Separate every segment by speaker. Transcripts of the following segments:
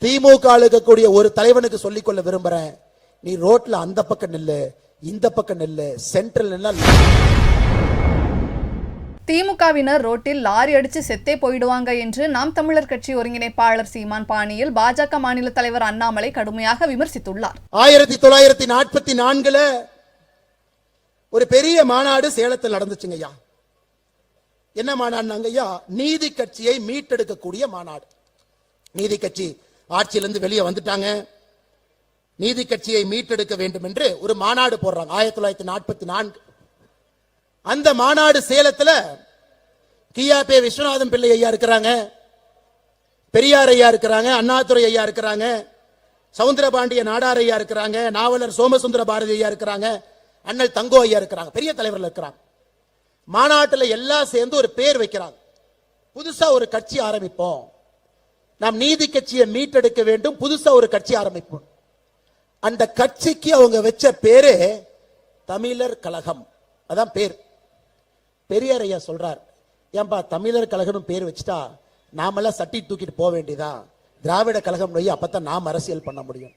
Speaker 1: திமுக இருக்கக்கூடிய ஒரு தலைவனுக்கு சொல்லிக்கொள்ள விரும்புறேன், நீ ரோட்ல அந்த பக்கம் நில்லு, இந்த பக்கம் நில்லு, சென்ட்ரல் நில்லா.
Speaker 2: திமுகவினர் ரோட்டில் லாரி அடிச்சு செத்தே போயிடுவாங்க என்று நாம் தமிழர் கட்சி ஒருங்கிணைப்பாளர் சீமான் பாணியில் பாஜக மாநில தலைவர் அண்ணாமலை கடுமையாக விமர்சித்துள்ளார்.
Speaker 1: 1944 ஒரு பெரிய மாநாடு சேலத்தில் நடந்துச்சுங்க ஐயா. என்ன மாநாடுனாங்க ஐயா? நீதி கட்சியை மீட்டெடுக்கக்கூடிய மாநாடு. நீதி கட்சி ஆட்சியிலிருந்து வெளியே வந்துட்டாங்க, நீதி கட்சியை மீட்டெடுக்க வேண்டும் என்று ஒரு மாநாடு போடுறாங்க 1944. அந்த மாநாடு சேலத்துல கியாபே விஸ்வநாதம் பிள்ளை ஐயா இருக்கிறாங்க, பெரியார் ஐயா இருக்கிறாங்க, அண்ணாதுரை ஐயா இருக்கிறாங்க, சவுந்தரபாண்டிய நாடார் ஐயா இருக்கிறாங்க, நாவலர் சோமசுந்தர பாரதி ஐயா இருக்கிறாங்க, அண்ணல் தங்கோ ஐயா இருக்கிறாங்க, பெரிய தலைவர்கள் இருக்கிறாங்க. மாநாட்டில் எல்லாம் சேர்ந்து ஒரு பேர் வைக்கிறாங்க, புதுசா ஒரு கட்சி ஆரம்பிப்போம், நாம் நீதி கட்சியை மீட்டெடுக்க வேண்டும், புதுசா ஒரு கட்சி ஆரம்பிப்போம். அந்த கட்சிக்கு அவங்க வச்ச பேரு தமிழர் கழகம், அதான் பேர். பெரியார் ஐயா சொல்றார், ஏன்பா தமிழர் கழகம் பேர் வச்சுட்டா நாமெல்லாம் சட்டி தூக்கிட்டு போக வேண்டியதான், திராவிட கழகம் அப்பதான் நாம் அரசியல் பண்ண முடியும்.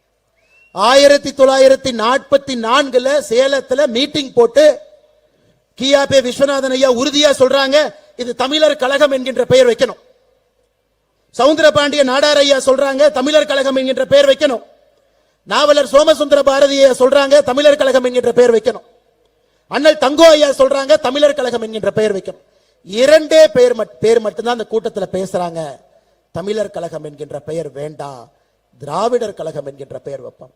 Speaker 1: 1944 சேலத்துல மீட்டிங் போட்டு கியாபே விஸ்வநாதன் ஐயா உறுதியா சொல்றாங்க, இது தமிழர் கழகம் என்கின்ற பெயர் வைக்கணும். சவுந்தரபாண்டிய நாடார் ஐயா சொல்றாங்க, தமிழர் கழகம் என்கின்ற பெயர் வைக்கணும். நாவலர் சோமசுந்தர பாரதி ஐயா சொல்றாங்க, தமிழர் கழகம் என்கின்ற பெயர் வைக்கணும். அண்ணல் தங்கோ ஐயா சொல்றாங்க, தமிழர் கழகம் என்கின்ற பெயர் வைக்கணும். இரண்டே பேர் மட்டும்தான் அந்த கூட்டத்தில் பேசுறாங்க, தமிழர் கழகம் என்கின்ற பெயர் வேண்டாம், திராவிடர் கழகம் என்கின்ற பெயர் வைப்போம்.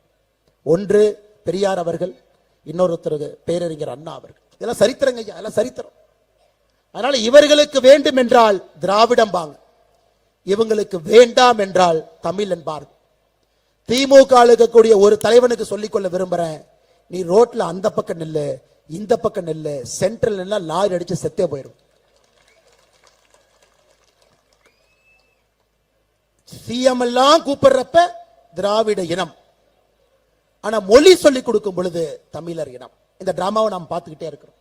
Speaker 1: ஒன்று பெரியார் அவர்கள், இன்னொருத்தர் பேரறிஞர் அண்ணா அவர்கள். இதெல்லாம் சரித்திரங்க ஐயா, இதெல்லாம் சரித்திரம். அதனால இவர்களுக்கு வேண்டும் என்றால் திராவிடம் பாங்க, இவங்களுக்கு வேண்டாம் என்றால் தமிழ் என்பார்கள். திமுக இருக்கக்கூடிய ஒரு தலைவனுக்கு சொல்லிக்கொள்ள விரும்புறேன், நீ ரோட்ல அந்த பக்கம் நில்லு, இந்த பக்கம் நில்லு, சென்ட்ரல் நில்லா லாரி அடிச்சு செத்தே போயிடும். சிஎம் எல்லாம் கூப்பிடுறப்ப திராவிட இனம், ஆனா மொழி சொல்லி கொடுக்கும் பொழுது தமிழர் இனம். இந்த டிராமாவை நாம் பார்த்துக்கிட்டே இருக்கிறோம்.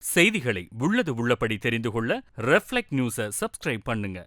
Speaker 3: செய்திகளை உள்ளது உள்ளபடி தெரிந்து கொள்ள ரெஃப்ளெக்ட் நியூஸை சப்ஸ்கிரைப் பண்ணுங்க.